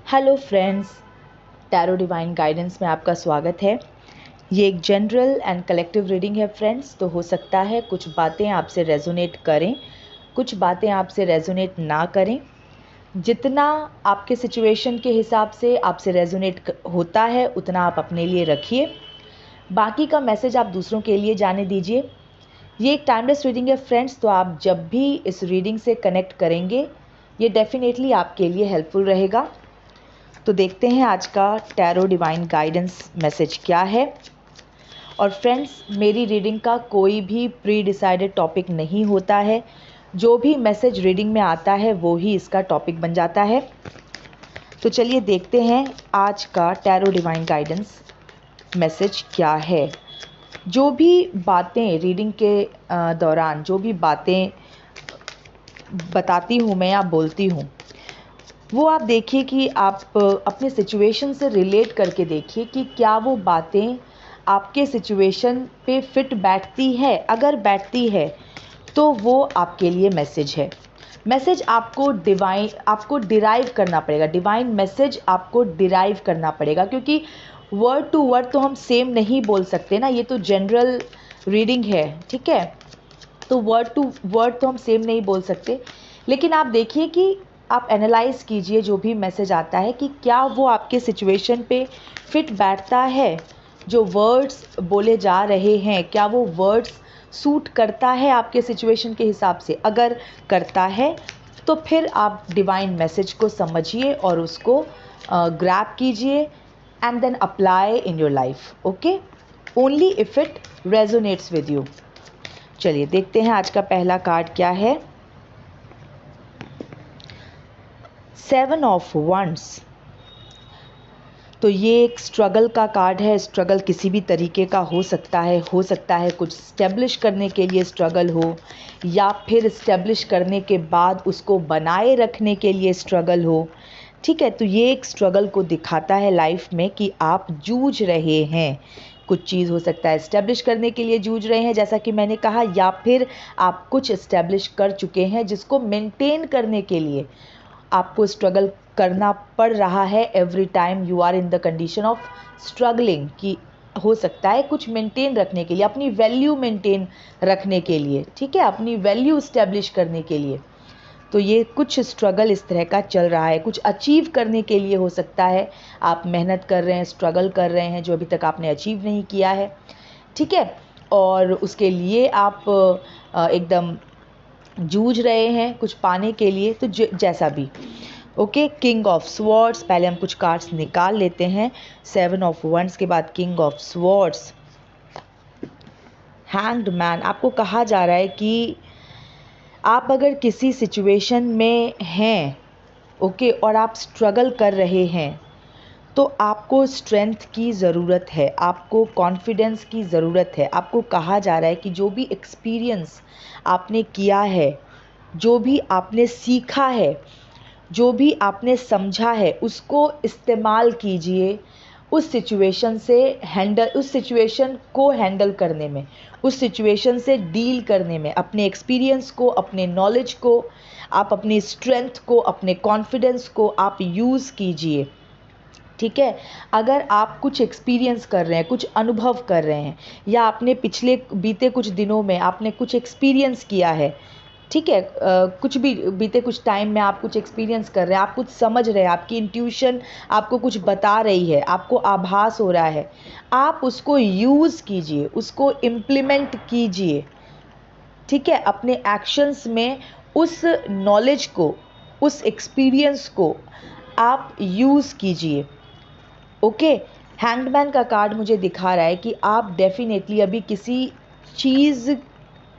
Hello friends, tarot divine guidance में आपका स्वागत है। ये एक जनरल एंड कलेक्टिव रीडिंग है फ्रेंड्स। तो हो सकता है कुछ बातें आपसे रेजोनेट करें, कुछ बातें आपसे रेजोनेट ना करें। जितना आपके सिचुएशन के हिसाब से आपसे रेजोनेट होता है उतना आप अपने लिए रखिए, बाकी का मैसेज आप दूसरों के लिए जाने दीजिए। ये एक टाइमलेस रीडिंग है फ्रेंड्स, तो आप जब भी इस रीडिंग से कनेक्ट करेंगे ये डेफिनेटली आपके लिए हेल्पफुल रहेगा। तो देखते हैं आज का टैरो डिवाइन गाइडेंस मैसेज क्या है। और फ्रेंड्स, मेरी रीडिंग का कोई भी प्री डिसाइडेड टॉपिक नहीं होता है। जो भी मैसेज रीडिंग में आता है वो ही इसका टॉपिक बन जाता है। तो चलिए देखते हैं आज का टैरो डिवाइन गाइडेंस मैसेज क्या है। जो भी बातें रीडिंग के दौरान जो भी बातें बताती हूँ मैं या बोलती हूँ, वो आप देखिए कि आप अपने सिचुएशन से रिलेट करके देखिए कि क्या वो बातें आपके सिचुएशन पे फिट बैठती है। अगर बैठती है तो वो आपके लिए मैसेज है। मैसेज आपको डिराइव करना पड़ेगा। डिवाइन मैसेज आपको डिराइव करना पड़ेगा, क्योंकि वर्ड टू वर्ड तो हम सेम नहीं बोल सकते ना। ये तो जनरल रीडिंग है, ठीक है। तो वर्ड टू वर्ड तो हम सेम नहीं बोल सकते, लेकिन आप देखिए कि आप एनालाइज कीजिए जो भी मैसेज आता है कि क्या वो आपके सिचुएशन पे फिट बैठता है। जो वर्ड्स बोले जा रहे हैं, क्या वो वर्ड्स सूट करता है आपके सिचुएशन के हिसाब से। अगर करता है तो फिर आप डिवाइन मैसेज को समझिए और उसको ग्रैब कीजिए and then apply in your life. Okay, only if it resonates with you. चलिए देखते हैं आज का पहला कार्ड क्या है। 7 ऑफ वंड्स। तो ये एक स्ट्रगल का कार्ड है। स्ट्रगल किसी भी तरीके का हो सकता है कुछ स्टैब्लिश करने के लिए स्ट्रगल हो, या फिर स्टैब्लिश करने के बाद उसको बनाए रखने के लिए स्ट्रगल हो। ठीक है, तो ये एक स्ट्रगल को दिखाता है लाइफ में कि आप जूझ रहे हैं। कुछ चीज़ हो सकता है इस्टेब्लिश करने के लिए जूझ रहे हैं, जैसा कि मैंने कहा, या फिर आप कुछ इस्टेब्लिश कर चुके हैं जिसको मेंटेन करने के लिए आपको स्ट्रगल करना पड़ रहा है। Every time you are in the condition of struggling, कि हो सकता है कुछ मेंटेन रखने के लिए, अपनी वैल्यू मेंटेन रखने के लिए, ठीक है, अपनी वैल्यू इस्टेब्लिश करने के लिए। तो ये कुछ स्ट्रगल इस तरह का चल रहा है, कुछ अचीव करने के लिए हो सकता है। आप मेहनत कर रहे हैं, स्ट्रगल कर रहे हैं जो अभी तक आपने अचीव नहीं किया है, ठीक है। और उसके लिए आप एकदम जूझ रहे हैं कुछ पाने के लिए, तो जैसा भी। Okay, king of swords. पहले हम कुछ कार्ड्स निकाल लेते हैं। 7 ऑफ वंड्स के बाद king of swords, hanged man. आपको कहा जा रहा है कि आप अगर किसी सिचुएशन में हैं, ओके, और आप स्ट्रगल कर रहे हैं, तो आपको स्ट्रेंथ की ज़रूरत है, आपको कॉन्फिडेंस की ज़रूरत है। आपको कहा जा रहा है कि जो भी एक्सपीरियंस आपने किया है, जो भी आपने सीखा है, जो भी आपने समझा है, उसको इस्तेमाल कीजिए उस सिचुएशन को हैंडल करने में, उस सिचुएशन से डील करने में। अपने एक्सपीरियंस को, अपने नॉलेज को, आप अपनी स्ट्रेंथ को, अपने कॉन्फिडेंस को आप यूज़ कीजिए, ठीक है। अगर आप कुछ एक्सपीरियंस कर रहे हैं, कुछ अनुभव कर रहे हैं, या आपने बीते कुछ दिनों में आपने कुछ एक्सपीरियंस किया है, ठीक है, कुछ भी बीते कुछ टाइम में आप कुछ एक्सपीरियंस कर रहे हैं, आप कुछ समझ रहे हैं, आपकी इंट्यूशन आपको कुछ बता रही है, आपको आभास हो रहा है, आप उसको यूज़ कीजिए, उसको इम्प्लीमेंट कीजिए, ठीक है। अपने एक्शंस में उस नॉलेज को, उस एक्सपीरियंस को आप यूज़ कीजिए। ओके, हैंगमैन का कार्ड मुझे दिखा रहा है कि आप डेफिनेटली अभी किसी चीज़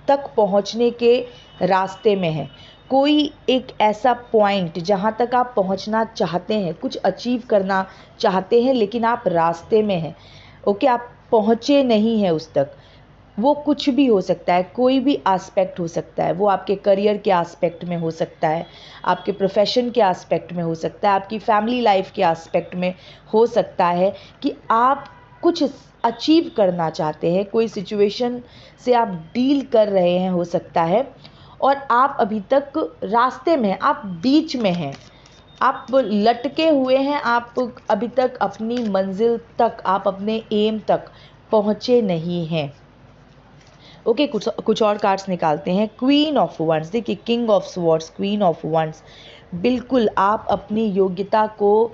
तक पहुंचने के रास्ते में हैं। कोई एक ऐसा पॉइंट जहां तक आप पहुंचना चाहते हैं, कुछ अचीव करना चाहते हैं, लेकिन आप रास्ते में हैं। ओके, आप पहुंचे नहीं हैं उस तक। वो कुछ भी हो सकता है, कोई भी एस्पेक्ट हो सकता है। वो आपके करियर के एस्पेक्ट में हो सकता है, आपके प्रोफेशन के एस्पेक्ट में हो सकता है, आपकी फैमिली लाइफ के एस्पेक्ट में हो सकता है कि आप कुछ अचीव करना चाहते हैं, कोई सिचुएशन से आप डील कर रहे हैं, हो सकता है, और आप अभी तक रास्ते में हैं, आप बीच में हैं, आप लटके हुए हैं, आप अभी तक अपनी मंजिल तक, आप अपने एम तक पहुँचे नहीं हैं। ओके, कुछ और कार्ड्स निकालते हैं। क्वीन ऑफ वंस, देखिए king of swords, queen of wands, बिल्कुल आप अपनी योग्यता को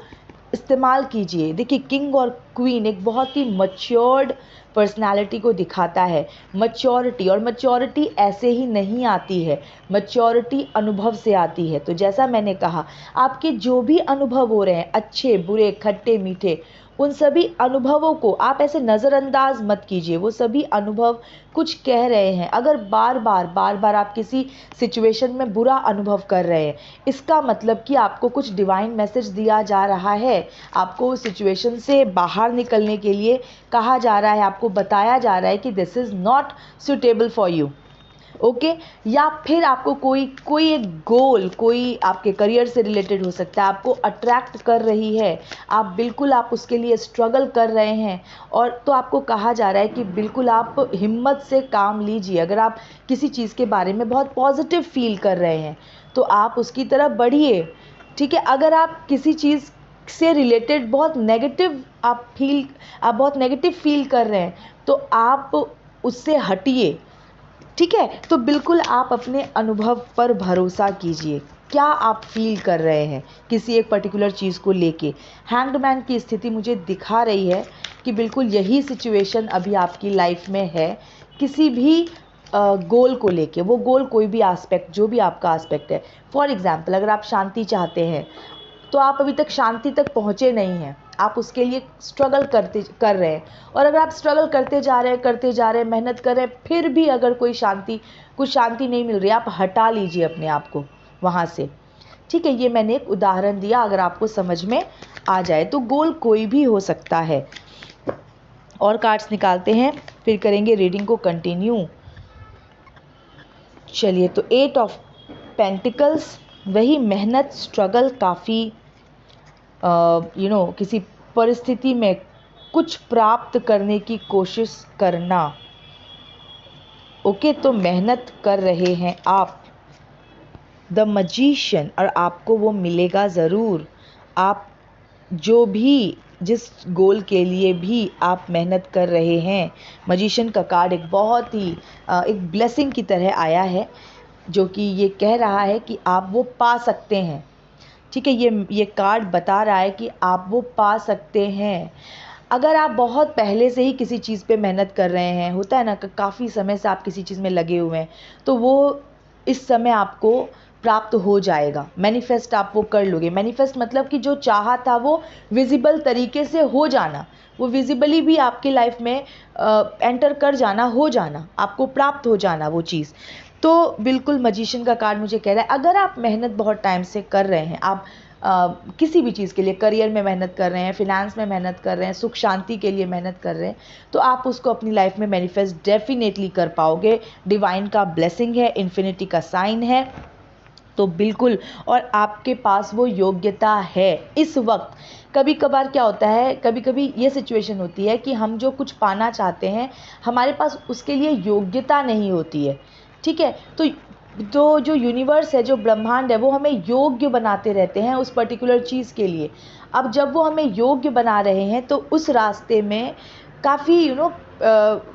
इस्तेमाल कीजिए। देखिए किंग और क्वीन एक बहुत ही मच्योर्ड पर्सनालिटी को दिखाता है, मच्योरिटी, और मच्योरिटी ऐसे ही नहीं आती है, मच्योरिटी अनुभव से आती है। तो जैसा मैंने कहा, आपके जो भी अनुभव हो रहे हैं, अच्छे बुरे खट्टे मीठे, उन सभी अनुभवों को आप ऐसे नज़रअंदाज मत कीजिए। वो सभी अनुभव कुछ कह रहे हैं। अगर बार बार आप किसी सिचुएशन में बुरा अनुभव कर रहे हैं, इसका मतलब कि आपको कुछ डिवाइन मैसेज दिया जा रहा है, आपको उस सिचुएशन से बाहर निकलने के लिए कहा जा रहा है, आपको बताया जा रहा है कि this is not suitable for you. Okay, या फिर आपको कोई एक गोल, कोई आपके करियर से रिलेटेड हो सकता है, आपको अट्रैक्ट कर रही है, आप उसके लिए स्ट्रगल कर रहे हैं, और तो आपको कहा जा रहा है कि बिल्कुल आप हिम्मत से काम लीजिए। अगर आप किसी चीज़ के बारे में बहुत पॉजिटिव फील कर रहे हैं तो आप उसकी तरफ बढ़िए। ठीक है, अगर आप किसी चीज़ से रिलेटेड बहुत नेगेटिव फील कर रहे हैं तो आप उससे हटिए। ठीक है, तो बिल्कुल आप अपने अनुभव पर भरोसा कीजिए। क्या आप फील कर रहे हैं किसी एक पर्टिकुलर चीज़ को लेके। हैंग्ड की स्थिति मुझे दिखा रही है कि बिल्कुल यही सिचुएशन अभी आपकी लाइफ में है, किसी भी गोल को लेके। वो गोल कोई भी एस्पेक्ट, जो भी आपका एस्पेक्ट है। फॉर एग्जांपल, अगर आप शांति चाहते हैं तो आप अभी तक शांति तक पहुँचे नहीं हैं, आप उसके लिए स्ट्रगल कर रहे हैं, और अगर आप स्ट्रगल करते जा रहे हैं, मेहनत कर रहे हैं, फिर भी अगर कुछ शांति नहीं मिल रही, आप हटा लीजिए अपने आप को वहाँ से। ठीक है, ये मैंने एक उदाहरण दिया, अगर आपको समझ में आ जाए तो। गोल कोई भी हो सकता है। और कार्ड्स निकालते हैं, फिर करेंगे रीडिंग को कंटिन्यू। चलिए, तो 8 ऑफ पेंटिकल्स, वही मेहनत, स्ट्रगल, काफ़ी किसी परिस्थिति में कुछ प्राप्त करने की कोशिश करना। ओके, तो मेहनत कर रहे हैं आप। द मैजिशियन, और आपको वो मिलेगा ज़रूर। आप जिस गोल के लिए भी आप मेहनत कर रहे हैं, मैजिशियन का कार्ड एक बहुत ही एक ब्लेसिंग की तरह आया है, जो कि ये कह रहा है कि आप वो पा सकते हैं। ठीक है, ये कार्ड बता रहा है कि आप वो पा सकते हैं। अगर आप बहुत पहले से ही किसी चीज़ पे मेहनत कर रहे हैं, होता है ना, काफ़ी समय से आप किसी चीज़ में लगे हुए हैं, तो वो इस समय आपको प्राप्त हो जाएगा। मैनिफेस्ट आप वो कर लोगे। मैनिफेस्ट मतलब कि जो चाहा था वो विजिबल तरीके से हो जाना, वो विजिबली भी आपकी लाइफ में एंटर कर जाना, हो जाना, आपको प्राप्त हो जाना वो चीज़। तो बिल्कुल मैजिशियन का कार्ड मुझे कह रहा है, अगर आप मेहनत बहुत टाइम से कर रहे हैं, आप किसी भी चीज़ के लिए, करियर में मेहनत कर रहे हैं, फिनेंस में मेहनत कर रहे हैं, सुख शांति के लिए मेहनत कर रहे हैं, तो आप उसको अपनी लाइफ में मैनिफेस्ट डेफिनेटली कर पाओगे। डिवाइन का ब्लेसिंग है, इन्फिनिटी का साइन है, तो बिल्कुल, और आपके पास वो योग्यता है इस वक्त। कभी कभार क्या होता है, कभी कभी ये सिचुएशन होती है कि हम जो कुछ पाना चाहते हैं, हमारे पास उसके लिए योग्यता नहीं होती है। ठीक है, तो जो यूनिवर्स है, जो ब्रह्मांड है, वो हमें योग्य बनाते रहते हैं उस पर्टिकुलर चीज़ के लिए। अब जब वो हमें योग्य बना रहे हैं तो उस रास्ते में काफ़ी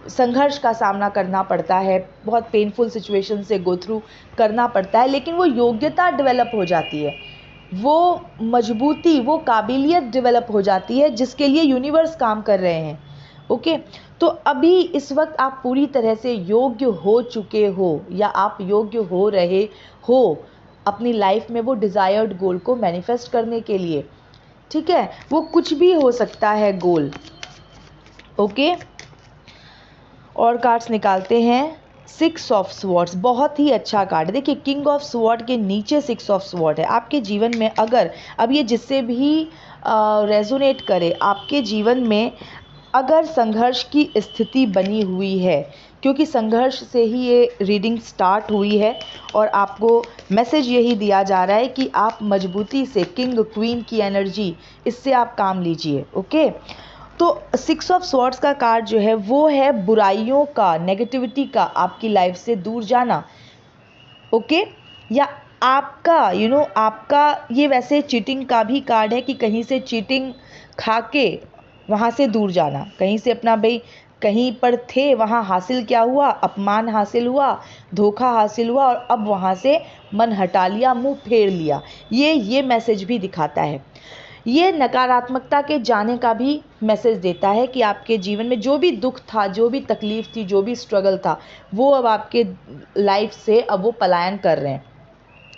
संघर्ष का सामना करना पड़ता है, बहुत पेनफुल सिचुएशन से गो थ्रू करना पड़ता है, लेकिन वो योग्यता डेवलप हो जाती है, वो मजबूती, वो काबिलियत डेवलप हो जाती है जिसके लिए यूनिवर्स काम कर रहे हैं। ओके, तो अभी इस वक्त आप पूरी तरह से योग्य हो चुके हो, या आप योग्य हो रहे हो अपनी लाइफ में वो डिज़ायर्ड गोल को मैनिफेस्ट करने के लिए। ठीक है, वो कुछ भी हो सकता है गोल। ओके, और कार्ड्स निकालते हैं। 6 ऑफ स्वॉर्ड्स, बहुत ही अच्छा कार्ड। देखिए, किंग ऑफ स्वॉर्ड के नीचे 6 ऑफ स्वॉर्ड है। आपके जीवन में अगर, अब ये जिससे भी रेजोनेट करे, आपके जीवन में अगर संघर्ष की स्थिति बनी हुई है, क्योंकि संघर्ष से ही ये रीडिंग स्टार्ट हुई है, और आपको मैसेज यही दिया जा रहा है कि आप मजबूती से, किंग क्वीन की एनर्जी, इससे आप काम लीजिए। ओके, तो 6 ऑफ स्वॉर्ड्स का कार्ड जो है वो है बुराइयों का, नेगेटिविटी का, आपकी लाइफ से दूर जाना। ओके, या आपका आपका ये वैसे चीटिंग का भी कार्ड है कि कहीं से चीटिंग खा के वहाँ से दूर जाना, कहीं से अपना भाई कहीं पर थे वहाँ हासिल क्या हुआ, अपमान हासिल हुआ, धोखा हासिल हुआ और अब वहाँ से मन हटा लिया, मुंह फेर लिया। ये मैसेज भी दिखाता है। ये नकारात्मकता के जाने का भी मैसेज देता है कि आपके जीवन में जो भी दुख था, जो भी तकलीफ थी, जो भी स्ट्रगल था, वो अब आपके लाइफ से अब वो पलायन कर रहे हैं।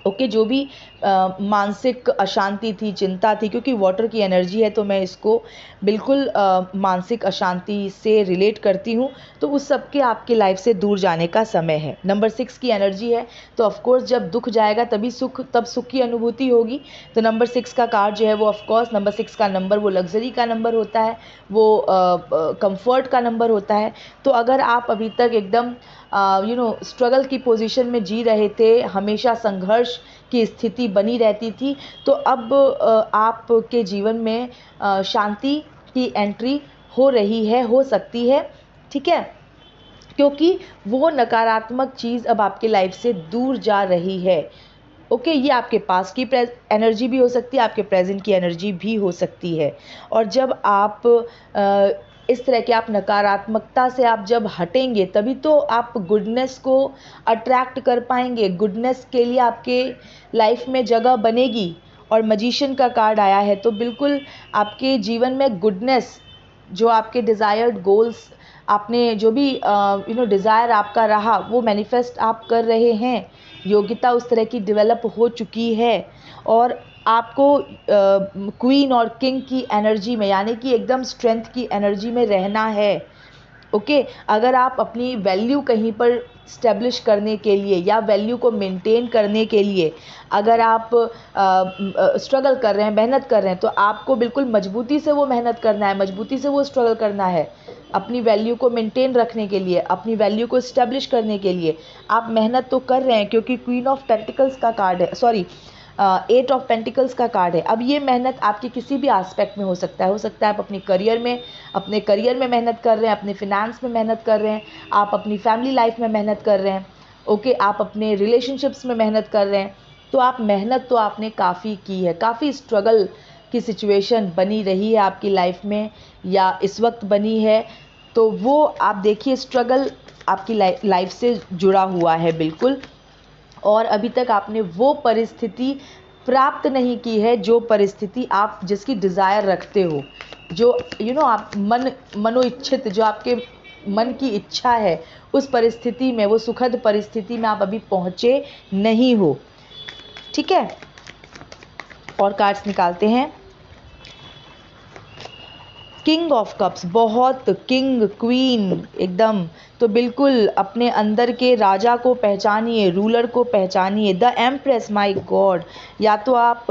ओके, जो भी मानसिक अशांति थी, चिंता थी, क्योंकि वाटर की एनर्जी है तो मैं इसको बिल्कुल मानसिक अशांति से रिलेट करती हूँ। तो उस सब के आपकी लाइफ से दूर जाने का समय है। नंबर 6 की एनर्जी है, तो ऑफकोर्स जब दुख जाएगा तभी तब सुख की अनुभूति होगी। तो नंबर 6 का कार्ड जो है वो ऑफकोर्स नंबर 6 का नंबर वो लग्जरी का नंबर होता है, वो कंफर्ट का नंबर होता है। तो अगर आप अभी तक एकदम स्ट्रगल की पोजीशन में जी रहे थे, हमेशा संघर्ष की स्थिति बनी रहती थी, तो अब आपके जीवन में शांति की एंट्री हो रही है, हो सकती है, ठीक है, क्योंकि वो नकारात्मक चीज़ अब आपके लाइफ से दूर जा रही है। ओके, ये आपके पास की एनर्जी भी हो सकती है, आपके प्रेजेंट की एनर्जी भी हो सकती है। और जब आप इस तरह के आप नकारात्मकता से आप जब हटेंगे तभी तो आप गुडनेस को अट्रैक्ट कर पाएंगे, गुडनेस के लिए आपके लाइफ में जगह बनेगी। और मजिशियन का कार्ड आया है, तो बिल्कुल आपके जीवन में गुडनेस, जो आपके डिज़ायर्ड गोल्स, आपने जो भी डिज़ायर आपका रहा वो मैनिफेस्ट आप कर रहे हैं, योग्यता उस तरह की डेवलप हो चुकी है। और आपको क्वीन और किंग की एनर्जी में, यानी कि एकदम स्ट्रेंथ की एनर्जी में रहना है। ओके, अगर आप अपनी वैल्यू कहीं पर स्टैब्लिश करने के लिए या वैल्यू को मेंटेन करने के लिए अगर आप स्ट्रगल कर रहे हैं, मेहनत कर रहे हैं, तो आपको बिल्कुल मजबूती से वो मेहनत करना है, मजबूती से वो स्ट्रगल करना है। अपनी वैल्यू को मेंटेन रखने के लिए, अपनी वैल्यू को स्टैब्लिश करने के लिए आप मेहनत तो कर रहे हैं, क्योंकि क्वीन ऑफ पेंटिकल्स का कार्ड है, सॉरी 8 ऑफ पेंटिकल्स का कार्ड है। अब ये मेहनत आपकी किसी भी एस्पेक्ट में हो सकता है आप अपने करियर में मेहनत कर रहे हैं, अपने फिनेंस में मेहनत कर रहे हैं, आप अपनी फैमिली लाइफ में मेहनत कर रहे हैं, ओके, आप अपने रिलेशनशिप्स में मेहनत कर रहे हैं। तो आप मेहनत तो आपने काफ़ी की है, काफ़ी स्ट्रगल की सिचुएशन बनी रही है आपकी लाइफ में या इस वक्त बनी है, तो वो आप देखिए स्ट्रगल आपकी लाइफ से जुड़ा हुआ है बिल्कुल। और अभी तक आपने वो परिस्थिति प्राप्त नहीं की है जो परिस्थिति आप जिसकी डिज़ायर रखते हो, जो आप मनोइच्छित, जो आपके मन की इच्छा है, उस परिस्थिति में, वो सुखद परिस्थिति में आप अभी पहुँचे नहीं हो, ठीक है। और कार्ड्स निकालते हैं। किंग ऑफ कप्स, बहुत किंग क्वीन एकदम, तो बिल्कुल अपने अंदर के राजा को पहचानिए, रूलर को पहचानिए। द एम्प्रेस, माय गॉड, या तो आप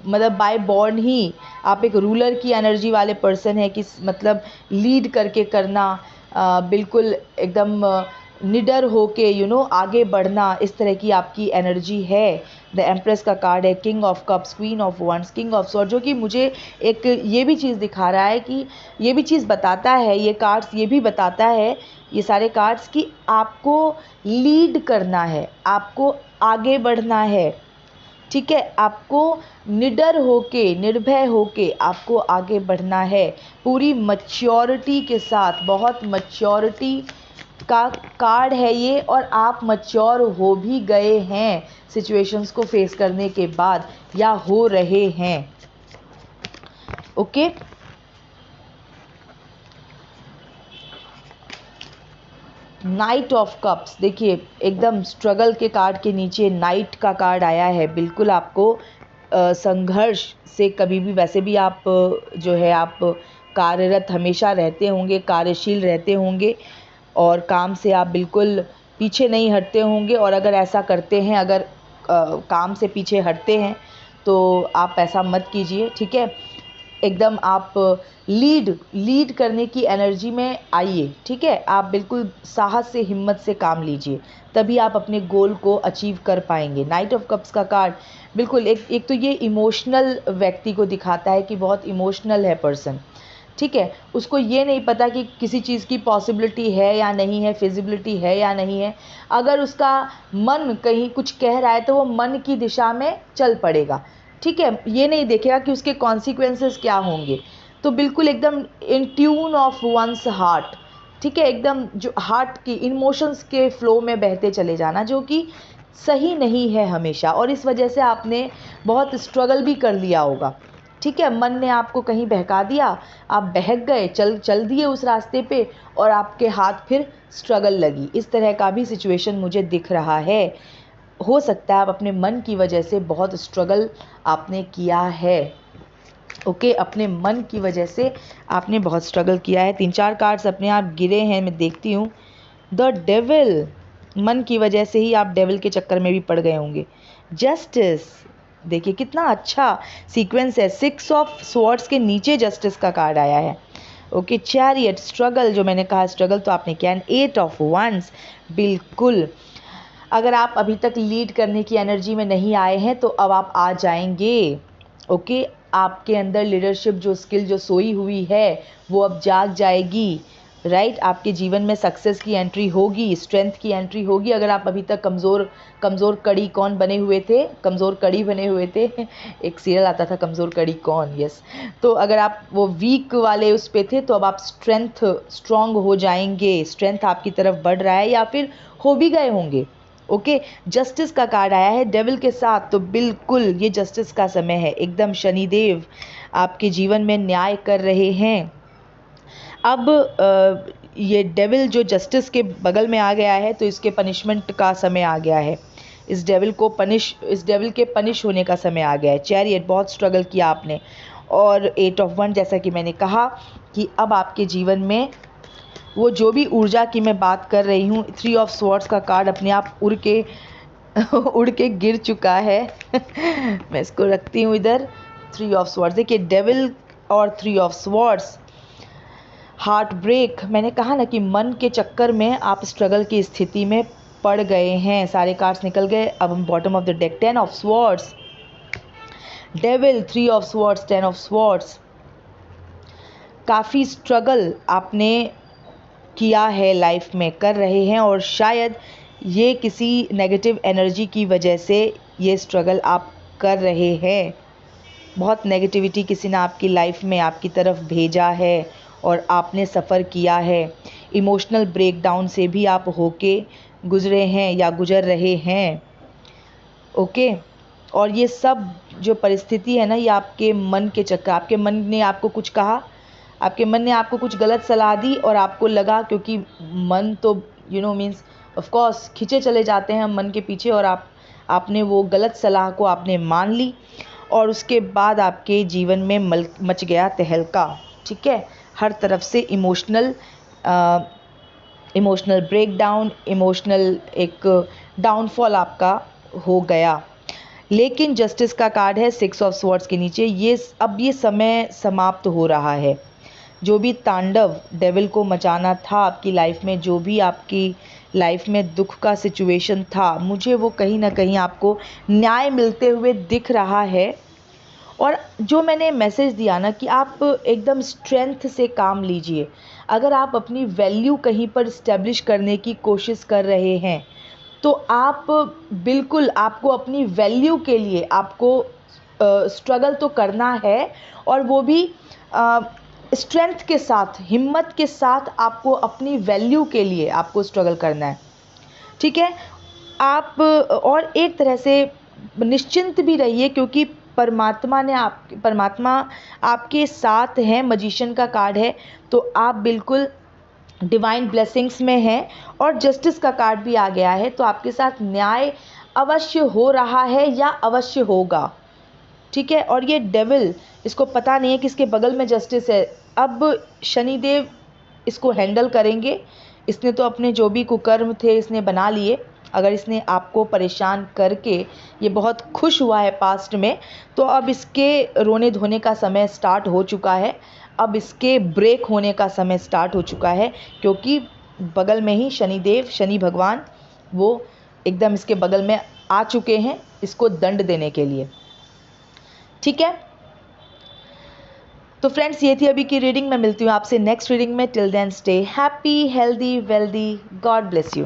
मतलब बाय बॉर्न ही आप एक रूलर की एनर्जी वाले पर्सन है, कि मतलब लीड करके करना, बिल्कुल एकदम निडर होके आगे बढ़ना, इस तरह की आपकी एनर्जी है। द एम्प्रेस का कार्ड है, king of cups, queen of wands, king of sword, जो कि मुझे एक ये भी चीज़ दिखा रहा है, कि ये भी चीज़ बताता है, ये कार्ड्स ये भी बताता है, ये सारे कार्ड्स, कि आपको लीड करना है, आपको आगे बढ़ना है, ठीक है, आपको निडर होके, निर्भय होके आपको आगे बढ़ना है, पूरी मैच्योरिटी के साथ। बहुत मैच्योरिटी का कार्ड है ये, और आप मैच्योर हो भी गए हैं सिचुएशंस को फेस करने के बाद, या हो रहे हैं, ओके। नाइट ऑफ कप्स, देखिए एकदम स्ट्रगल के कार्ड के नीचे नाइट का कार्ड आया है। बिल्कुल आपको संघर्ष से कभी भी, वैसे भी आप जो है आप कार्यरत हमेशा रहते होंगे, कार्यशील रहते होंगे, और काम से आप बिल्कुल पीछे नहीं हटते होंगे। और अगर ऐसा करते हैं, अगर काम से पीछे हटते हैं तो आप ऐसा मत कीजिए, ठीक है। एकदम आप लीड करने की एनर्जी में आइए, ठीक है। आप बिल्कुल साहस से, हिम्मत से काम लीजिए, तभी आप अपने गोल को अचीव कर पाएंगे। नाइट ऑफ कप्स का कार्ड बिल्कुल एक तो ये इमोशनल व्यक्ति को दिखाता है, कि बहुत इमोशनल है पर्सन, ठीक है, उसको ये नहीं पता कि किसी चीज़ की पॉसिबिलिटी है या नहीं है, फिजिबिलिटी है या नहीं है। अगर उसका मन कहीं कुछ कह रहा है तो वो मन की दिशा में चल पड़ेगा। ठीक है, ये नहीं देखेगा कि उसके कॉन्सिक्वेंसेस क्या होंगे। तो बिल्कुल एकदम in tune of once heart. ठीक है, एकदम जो हार्ट की इमोशंस के फ्लो में बहते चले जाना, जो कि सही नहीं है हमेशा। और इस वजह से आपने बहुत स्ट्रगल भी कर लिया होगा। ठीक है, मन ने आपको कहीं बहका दिया, आप बहक गए, चल दिए उस रास्ते पे, और आपके हाथ फिर स्ट्रगल लगी। इस तरह का भी सिचुएशन मुझे दिख रहा है। हो सकता है आप अपने मन की वजह से बहुत स्ट्रगल आपने किया है। ओके, अपने मन की वजह से आपने बहुत स्ट्रगल किया है। 3-4 कार्ड्स अपने आप गिरे हैं, मैं देखती हूँ। द डेविल, मन की वजह से ही आप डेविल के चक्कर में भी पड़ गए होंगे। जस्टिस, देखिए कितना अच्छा सीक्वेंस है। 6 ऑफ स्वॉर्ड्स के नीचे जस्टिस का कार्ड आया है। ओके, चैरियट, स्ट्रगल, जो मैंने कहा स्ट्रगल तो आपने किया। 8 ऑफ वंस, बिल्कुल। अगर आप अभी तक लीड करने की एनर्जी में नहीं आए हैं तो अब आप आ जाएंगे। ओके, आपके अंदर लीडरशिप जो स्किल जो सोई हुई है वो अब जाग जाएगी। राइट, आपके जीवन में सक्सेस की एंट्री होगी, स्ट्रेंथ की एंट्री होगी। अगर आप अभी तक कमज़ोर कड़ी कौन बने हुए थे, कमज़ोर कड़ी बने हुए थे एक सीरियल आता था कमज़ोर कड़ी कौन, यस। तो अगर आप वो वीक वाले उस पे थे तो अब आप स्ट्रॉन्ग हो जाएंगे। स्ट्रेंथ आपकी तरफ बढ़ रहा है या फिर हो भी गए होंगे। ओके, जस्टिस का कार्ड आया है डेविल के साथ, तो बिल्कुल ये जस्टिस का समय है। एकदम शनिदेव आपके जीवन में न्याय कर रहे हैं। अब ये डेविल जो जस्टिस के बगल में आ गया है तो इसके पनिशमेंट का समय आ गया है। इस डेविल के पनिश होने का समय आ गया है। चैरियट, बहुत स्ट्रगल किया आपने। और 8 ऑफ वन, जैसा कि मैंने कहा कि अब आपके जीवन में वो जो भी ऊर्जा की मैं बात कर रही हूँ, 3 ऑफ स्वॉर्ड्स का कार्ड अपने आप उड़ के गिर चुका है मैं इसको रखती हूँ इधर। 3 ऑफ स्वॉर्ड्स, देखिए डेविल और 3 ऑफ स्वॉर्ड्स, हार्ट ब्रेक। मैंने कहा ना कि मन के चक्कर में आप स्ट्रगल की स्थिति में पड़ गए हैं। सारे कार्ड्स निकल गए। अब हम bottom of the deck, 10 of swords, devil, 3 of swords, 10 of swords. काफ़ी स्ट्रगल आपने किया है लाइफ में, कर रहे हैं, और शायद ये किसी नेगेटिव एनर्जी की वजह से ये स्ट्रगल आप कर रहे हैं। बहुत नेगेटिविटी किसी ने आपकी लाइफ में आपकी तरफ भेजा है और आपने सफ़र किया है। इमोशनल ब्रेकडाउन से भी आप होके गुजरे हैं या गुजर रहे हैं। ओके, और ये सब जो परिस्थिति है ना, ये आपके मन के चक्कर, आपके मन ने आपको कुछ कहा, आपके मन ने आपको कुछ गलत सलाह दी और आपको लगा, क्योंकि मन तो मीन्स ऑफ कोर्स खींचे चले जाते हैं हम मन के पीछे, और आपने वो गलत सलाह को आपने मान ली और उसके बाद आपके जीवन में मच गया तहलका। ठीक है, हर तरफ से इमोशनल ब्रेकडाउन, इमोशनल एक डाउनफॉल आपका हो गया। लेकिन जस्टिस का कार्ड है 6 ऑफ स्वॉर्ड्स के नीचे। अब ये समय समाप्त हो रहा है। जो भी तांडव डेविल को मचाना था आपकी लाइफ में, जो भी आपकी लाइफ में दुख का सिचुएशन था, मुझे वो कहीं ना कहीं आपको न्याय मिलते हुए दिख रहा है। और जो मैंने मैसेज दिया ना कि आप एकदम स्ट्रेंथ से काम लीजिए। अगर आप अपनी वैल्यू कहीं पर इस्टेब्लिश करने की कोशिश कर रहे हैं तो आप बिल्कुल, आपको अपनी वैल्यू के लिए आपको स्ट्रगल तो करना है, और वो भी स्ट्रेंथ के साथ, हिम्मत के साथ आपको अपनी वैल्यू के लिए आपको स्ट्रगल करना है। ठीक है, आप और एक तरह से निश्चिंत भी रहिए, क्योंकि परमात्मा आपके साथ हैं। मजिशियन का कार्ड है, तो आप बिल्कुल डिवाइन ब्लेसिंग्स में हैं। और जस्टिस का कार्ड भी आ गया है, तो आपके साथ न्याय अवश्य हो रहा है या अवश्य होगा। ठीक है, और ये डेविल, इसको पता नहीं है कि इसके बगल में जस्टिस है। अब शनिदेव इसको हैंडल करेंगे। इसने तो अपने जो भी कुकर्म थे इसने बना लिए। अगर इसने आपको परेशान करके ये बहुत खुश हुआ है पास्ट में, तो अब इसके रोने धोने का समय स्टार्ट हो चुका है। अब इसके ब्रेक होने का समय स्टार्ट हो चुका है, क्योंकि बगल में ही शनिदेव, शनि भगवान, वो एकदम इसके बगल में आ चुके हैं इसको दंड देने के लिए। ठीक है, तो फ्रेंड्स ये थी अभी की रीडिंग। मैं मिलती हूँ आपसे नेक्स्ट रीडिंग में। Till then stay happy, healthy, wealthy. God bless you.